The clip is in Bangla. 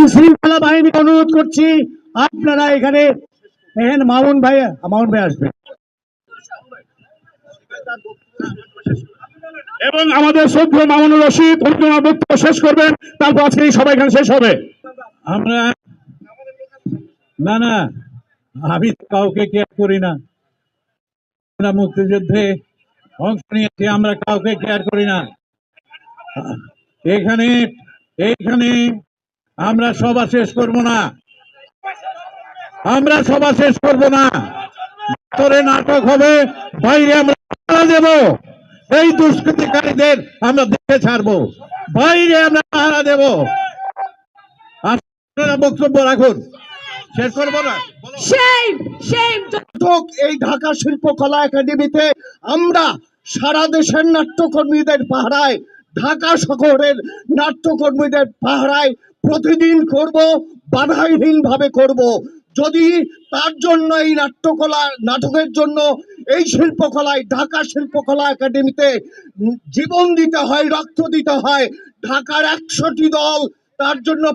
আইন শৃঙ্খলা বাহিনীকে অনুরোধ করছি, আপনারা এখানে মামুন ভাই আসবে এবং আমাদের শ্রদ্ধেয় মামুনুর রশিদ ওনার বক্তব্য শেষ করবেন, তারপর আজকে এই সভা এখানে শেষ হবে। আমরা না আমি কাউকে কেয়ার করি না, আমরা মুক্তিযুদ্ধে অংশ নিয়েছি, আমরা কাউকে কেয়ার করি না। এখানে এইখানে আমরা সভা শেষ করব না, আমরা সভা শেষ করব না, ভিতরে নাটক হবে, বাইরে আমরা পাহারা দেব, এই দুষ্কৃতিকারীদের আমরা দেখে ছাড়বো, বাইরে আমরা পাহারা দেব। আপনারা বক্তব্য রাখুন, শেষ করবো না। এই ঢাকা শিল্পকলা একাডেমিতে আমরা সারা দেশের নাট্যকর্মীদের পাহারায়, ঢাকা শহরের নাট্যকর্মীদের পাহারায় প্রতিদিন করব, বাধাহীন ভাবে করব। যদি তার জন্য এই নাটকের জন্য এই শিল্পকলায়, ঢাকা শিল্পকলা একাডেমিতে জীবন দিতে হয়, রক্ত দিতে হয়, ঢাকার 100টি দল তার জন্য